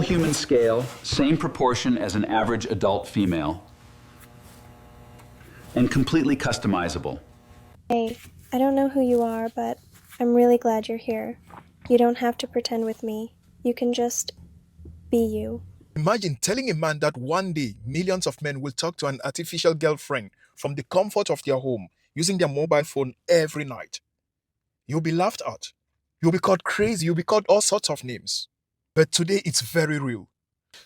human scale, same proportion as an average adult female, and completely customizable. Hey, I don't know who you are, but I'm really glad you're here. You don't have to pretend with me. You can just be you. Imagine telling a man that one day millions of men will talk to an artificial girlfriend from the comfort of their home using their mobile phone every night. You'll be laughed at. You'll be called crazy. You'll be called all sorts of names. But today it's very real.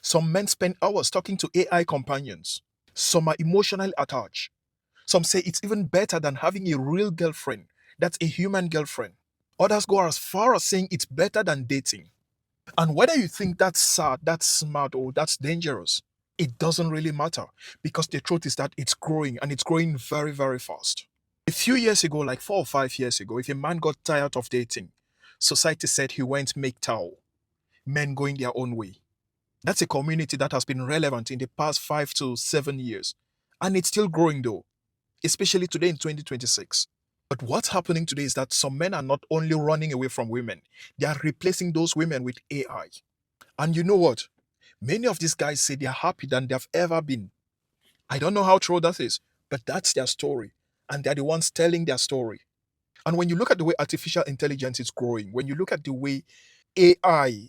Some men spend hours talking to AI companions. Some are emotionally attached. Some say it's even better than having a real girlfriend. That's a human girlfriend. Others go as far as saying it's better than dating. And whether you think that's sad, that's smart, or that's dangerous, it doesn't really matter, because the truth is that it's growing, and it's growing very, very fast. A few years ago, like 4 or 5 years ago, if a man got tired of dating, society said he went Mgtow, men going their own way. That's a community that has been relevant in the past 5 to 7 years. And it's still growing though, especially today in 2026. But what's happening today is that some men are not only running away from women, they are replacing those women with AI. And you know what? Many of these guys say they are happier than they've ever been. I don't know how true that is, but that's their story. And they're the ones telling their story. And when you look at the way artificial intelligence is growing, when you look at the way AI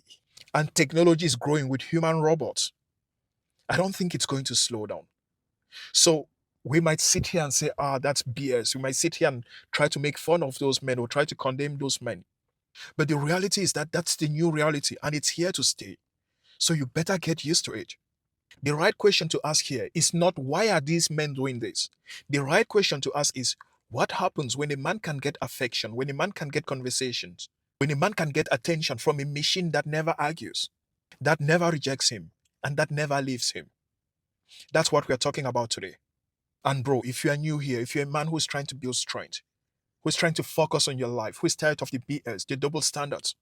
and technology is growing with human robots, I don't think it's going to slow down. So we might sit here and say, that's BS. We might sit here and try to make fun of those men or try to condemn those men. But the reality is that that's the new reality, and it's here to stay. So you better get used to it. The right question to ask here is not, why are these men doing this? The right question to ask is, what happens when a man can get affection, when a man can get conversations, when a man can get attention from a machine that never argues, that never rejects him, and that never leaves him? That's what we're talking about today. And bro, if you are new here, if you're a man who's trying to build strength, who's trying to focus on your life, who's tired of the BS, the double standards,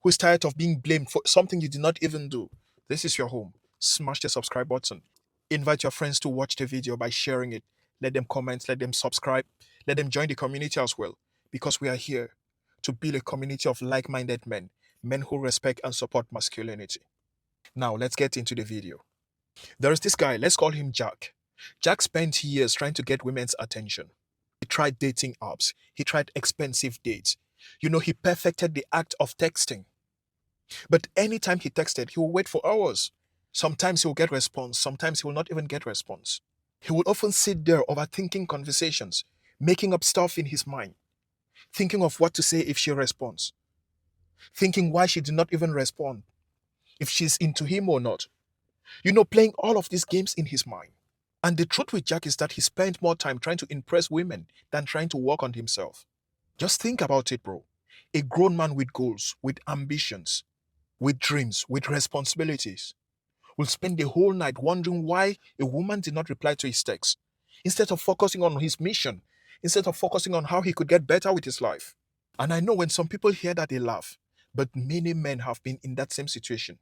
who's tired of being blamed for something you did not even do, this is your home. Smash the subscribe button. Invite your friends to watch the video by sharing it. Let them comment, let them subscribe, let them join the community as well, because we are here to build a community of like-minded men, men who respect and support masculinity. Now, let's get into the video. There is this guy, let's call him Jack. Jack spent years trying to get women's attention. He tried dating apps. He tried expensive dates. He perfected the act of texting. But anytime he texted, he will wait for hours. Sometimes he will get response. Sometimes he will not even get response. He will often sit there overthinking conversations, making up stuff in his mind, thinking of what to say if she responds, thinking why she did not even respond, if she's into him or not. Playing all of these games in his mind. And the truth with Jack is that he spent more time trying to impress women than trying to work on himself. Just think about it, bro. A grown man with goals, with ambitions, with dreams, with responsibilities, will spend the whole night wondering why a woman did not reply to his text, instead of focusing on his mission, instead of focusing on how he could get better with his life. And I know when some people hear that, they laugh, but many men have been in that same situation.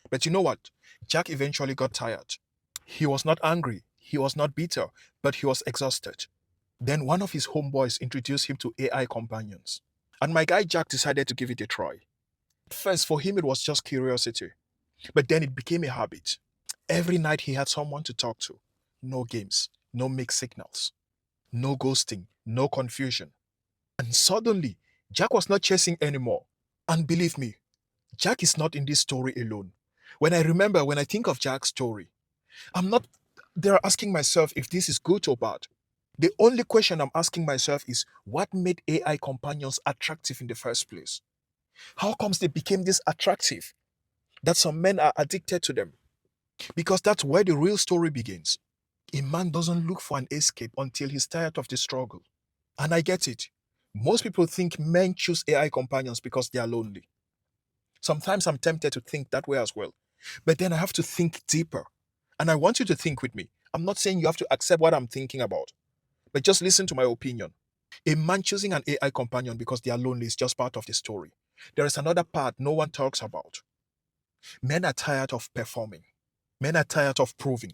But you know what? Jack eventually got tired. He was not angry, he was not bitter, but he was exhausted. Then one of his homeboys introduced him to AI companions. And my guy Jack decided to give it a try. At first, for him, it was just curiosity. But then it became a habit. Every night he had someone to talk to. No games, no mixed signals, no ghosting, no confusion. And suddenly, Jack was not chasing anymore. And believe me, Jack is not in this story alone. When I think of Jack's story, I'm not there asking myself if this is good or bad. The only question I'm asking myself is, what made AI companions attractive in the first place? How comes they became this attractive that some men are addicted to them? Because that's where the real story begins. A man doesn't look for an escape until he's tired of the struggle. And I get it. Most people think men choose AI companions because they are lonely. Sometimes I'm tempted to think that way as well. But then I have to think deeper. And I want you to think with me. I'm not saying you have to accept what I'm thinking about, but just listen to my opinion. A man choosing an AI companion because they are lonely is just part of the story. There is another part no one talks about. Men are tired of performing. Men are tired of proving.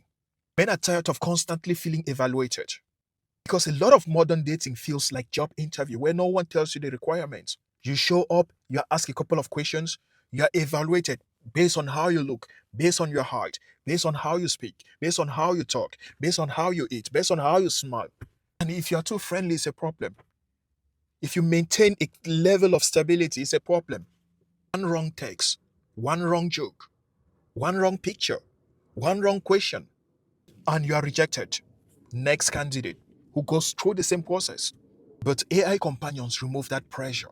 Men are tired of constantly feeling evaluated. Because a lot of modern dating feels like job interview where no one tells you the requirements. You show up, you are asked a couple of questions, you are evaluated. based on how you look, based on your height, based on how you speak, based on how you talk, based on how you eat, based on how you smile. And if you're too friendly, it's a problem. If you maintain a level of stability, it's a problem. One wrong text, one wrong joke, one wrong picture, one wrong question, and you are rejected. Next candidate who goes through the same process. But AI companions remove that pressure.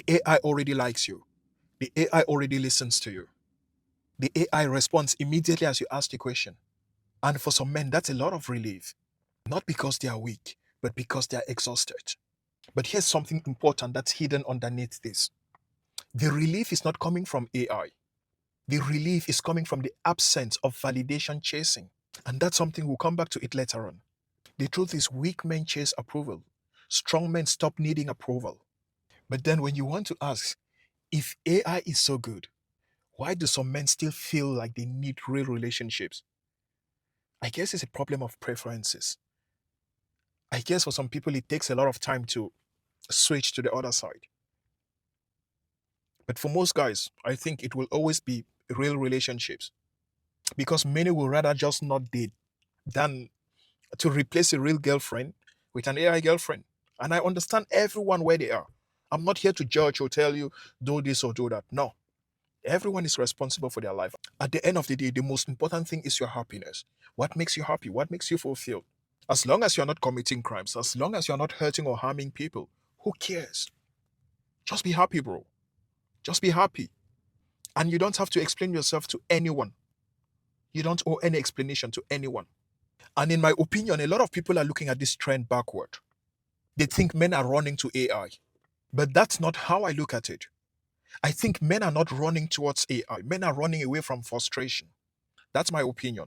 AI already likes you. The AI already listens to you. The AI responds immediately as you ask the question. And for some men, that's a lot of relief. Not because they are weak, but because they are exhausted. But here's something important that's hidden underneath this. The relief is not coming from AI. The relief is coming from the absence of validation chasing. And that's something we'll come back to it later on. The truth is, weak men chase approval. Strong men stop needing approval. But then when you want to ask, if AI is so good, why do some men still feel like they need real relationships? I guess it's a problem of preferences. I guess for some people, it takes a lot of time to switch to the other side. But for most guys, I think it will always be real relationships because many will rather just not date than to replace a real girlfriend with an AI girlfriend. And I understand everyone where they are. I'm not here to judge or tell you do this or do that. No, everyone is responsible for their life. At the end of the day, the most important thing is your happiness. What makes you happy? What makes you fulfilled? As long as you're not committing crimes, as long as you're not hurting or harming people, who cares? Just be happy, bro. Just be happy. And you don't have to explain yourself to anyone. You don't owe any explanation to anyone. And in my opinion, a lot of people are looking at this trend backward. They think men are running to AI. But that's not how I look at it. I think men are not running towards AI. Men are running away from frustration. That's my opinion.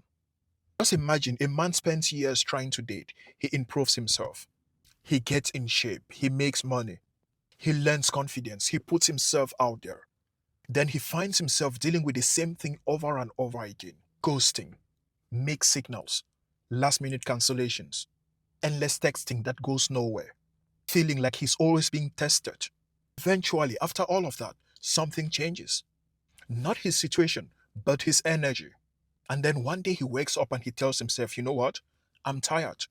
Just imagine a man spends years trying to date. He improves himself. He gets in shape. He makes money. He learns confidence. He puts himself out there. Then he finds himself dealing with the same thing over and over again. Ghosting, mixed signals, last minute cancellations, endless texting that goes nowhere. Feeling like he's always being tested. Eventually, after all of that, something changes. Not his situation, but his energy. And then one day he wakes up and he tells himself, you know what? I'm tired.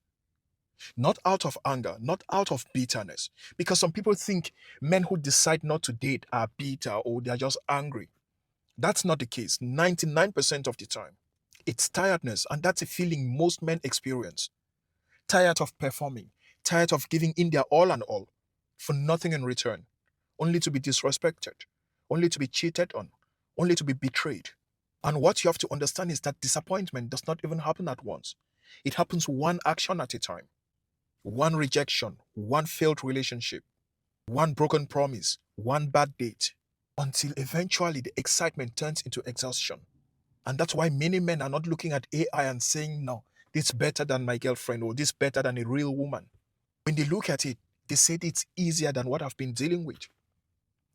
Not out of anger, not out of bitterness. Because some people think men who decide not to date are bitter or they're just angry. That's not the case 99% of the time. It's tiredness, and that's a feeling most men experience. Tired of performing, tired of giving in their all and all for nothing in return, only to be disrespected, only to be cheated on, only to be betrayed. And what you have to understand is that disappointment does not even happen at once. It happens one action at a time. One rejection, one failed relationship, one broken promise, one bad date, until eventually the excitement turns into exhaustion. And that's why many men are not looking at AI and saying, no, this better than my girlfriend or this better than a real woman. When they look at it, they say it's easier than what I've been dealing with.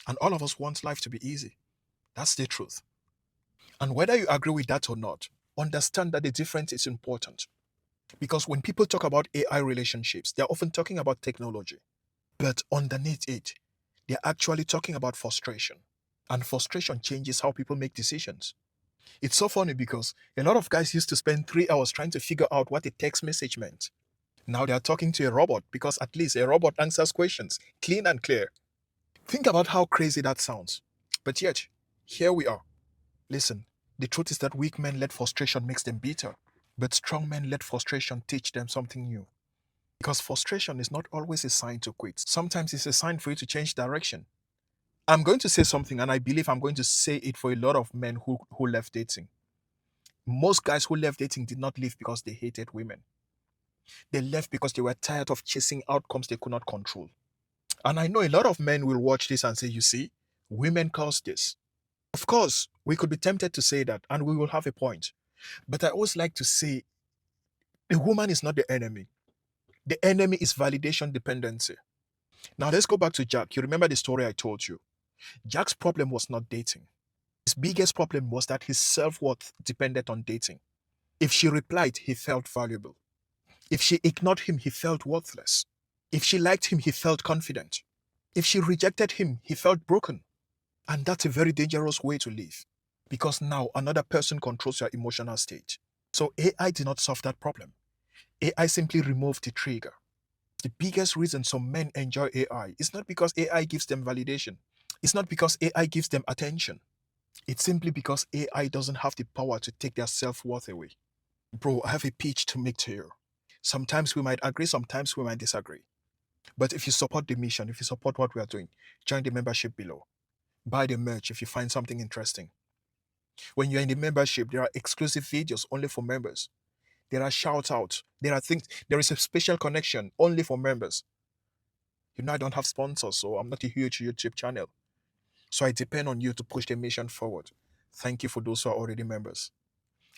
And all of us want life to be easy. That's the truth. And whether you agree with that or not, understand that the difference is important. Because when people talk about AI relationships, they're often talking about technology. But underneath it, they're actually talking about frustration. And frustration changes how people make decisions. It's so funny because a lot of guys used to spend 3 hours trying to figure out what a text message meant. Now they are talking to a robot because at least a robot answers questions clean and clear. Think about how crazy that sounds. But yet, here we are. Listen, the truth is that weak men let frustration makes them bitter, but strong men let frustration teach them something new. Because frustration is not always a sign to quit. Sometimes it's a sign for you to change direction. I'm going to say something, and I believe I'm going to say it for a lot of men who left dating. Most guys who left dating did not leave because they hated women. They left because they were tired of chasing outcomes they could not control. And I know a lot of men will watch this and say, you see, women caused this. Of course, we could be tempted to say that, and we will have a point. But I always like to say, the woman is not the enemy. The enemy is validation dependency. Now let's go back to Jack. You remember the story I told you. Jack's problem was not dating. His biggest problem was that his self-worth depended on dating. If she replied, he felt valuable. If she ignored him, he felt worthless. If she liked him, he felt confident. If she rejected him, he felt broken. And that's a very dangerous way to live. because now another person controls your emotional state. So AI did not solve that problem. AI simply removed the trigger. The biggest reason some men enjoy AI is not because AI gives them validation. It's not because AI gives them attention. It's simply because AI doesn't have the power to take their self-worth away. Bro, I have a pitch to make to you. Sometimes we might agree, sometimes we might disagree. But if you support the mission, if you support what we are doing, join the membership below. Buy the merch if you find something interesting. When you're in the membership, there are exclusive videos only for members. There are shout outs. There are things, there is a special connection only for members. You know, I don't have sponsors, so I'm not a huge YouTube channel. So I depend on you to push the mission forward. Thank you for those who are already members.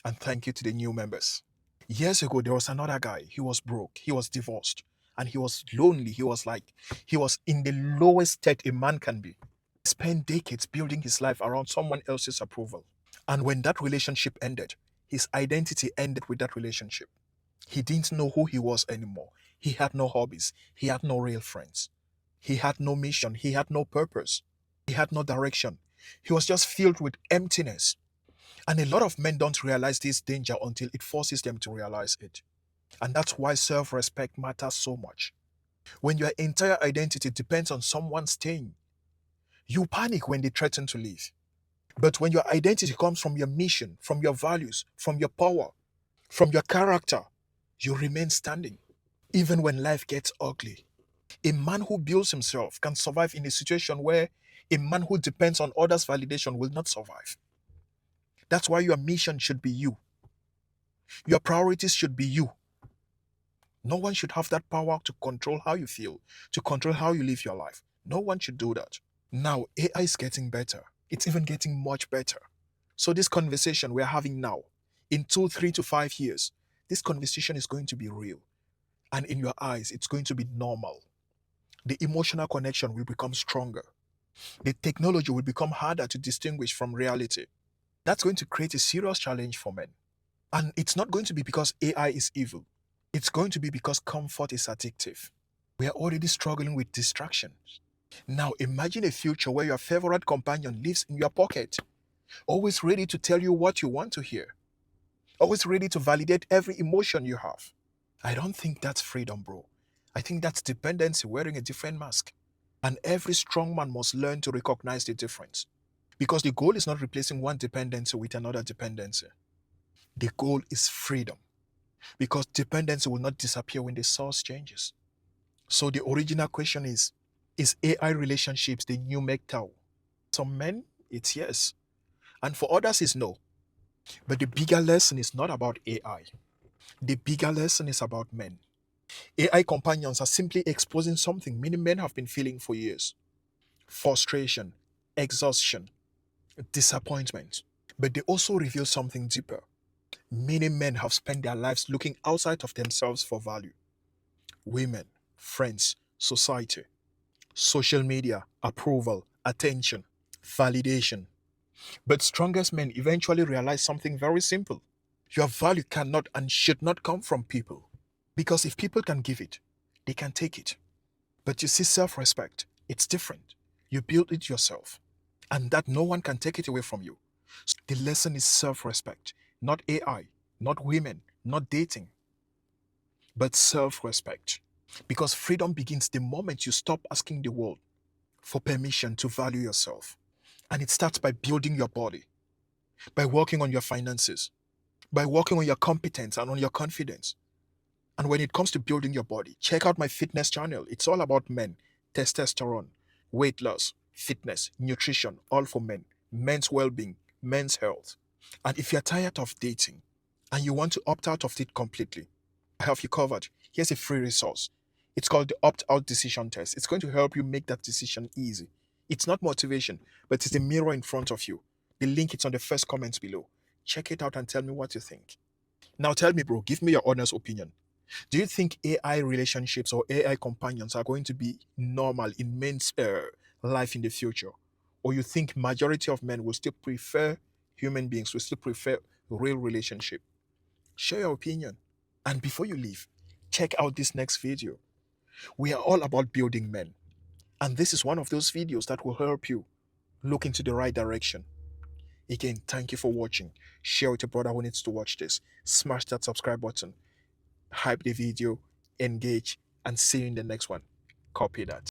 And thank you to the new members. Years ago, there was another guy. He was broke. He was divorced. And he was lonely. He was in the lowest state a man can be. He spent decades building his life around someone else's approval. And when that relationship ended, his identity ended with that relationship. He didn't know who he was anymore. He had no hobbies. He had no real friends. He had no mission. He had no purpose. He had no direction. He was just filled with emptiness. And a lot of men don't realize this danger until it forces them to realize it. And that's why self-respect matters so much. When your entire identity depends on someone staying, you panic when they threaten to leave. But when your identity comes from your mission, from your values, from your power, from your character, you remain standing, even when life gets ugly. A man who builds himself can survive in a situation where a man who depends on others' validation will not survive. That's why your mission should be you. Your priorities should be you. No one should have that power to control how you feel, to control how you live your life. No one should do that. Now, AI is getting better. It's even getting much better. So this conversation we're having now, in 2, 3 to 5 years, this conversation is going to be real. And in your eyes, it's going to be normal. The emotional connection will become stronger. The technology will become harder to distinguish from reality. That's going to create a serious challenge for men. And it's not going to be because AI is evil. It's going to be because comfort is addictive. We are already struggling with distractions. Now imagine a future where your favorite companion lives in your pocket, always ready to tell you what you want to hear, always ready to validate every emotion you have. I don't think that's freedom, bro. I think that's dependency wearing a different mask. And every strong man must learn to recognize the difference. Because the goal is not replacing one dependency with another dependency. The goal is freedom. Because dependency will not disappear when the source changes. So the original question is AI relationships the new Mgtow? Some men, it's yes. And for others, it's no. But the bigger lesson is not about AI. The bigger lesson is about men. AI companions are simply exposing something many men have been feeling for years: frustration, exhaustion, disappointment. But they also reveal something deeper. Many men have spent their lives looking outside of themselves for value: women, friends, society, social media, approval, attention, validation. But strongest men eventually realize something very simple. Your value cannot and should not come from people. Because if people can give it, they can take it. But you see, self respect, it's different. You build it yourself, and that no one can take it away from you. The lesson is self respect, not AI, not women, not dating, but self respect. Because freedom begins the moment you stop asking the world for permission to value yourself. And it starts by building your body, by working on your finances, by working on your competence and on your confidence. And when it comes to building your body, check out my fitness channel. It's all about men: testosterone, weight loss, fitness, nutrition, all for men, men's well being, men's health. And if you're tired of dating and you want to opt out of it completely, I have you covered. Here's a free resource. It's called the Opt Out Decision Test. It's going to help you make that decision easy. It's not motivation, but it's a mirror in front of you. The link is on the first comment below. Check it out and tell me what you think. Now tell me, bro, give me your honest opinion. Do you think AI relationships or AI companions are going to be normal in men's life in the future? Or you think majority of men will still prefer human beings, will still prefer real relationship? Share your opinion. And before you leave, check out this next video. We are all about building men. And this is one of those videos that will help you look into the right direction. Again, thank you for watching. Share with your brother who needs to watch this. Smash that subscribe button. Hype the video, engage, and see you in the next one. Copy that.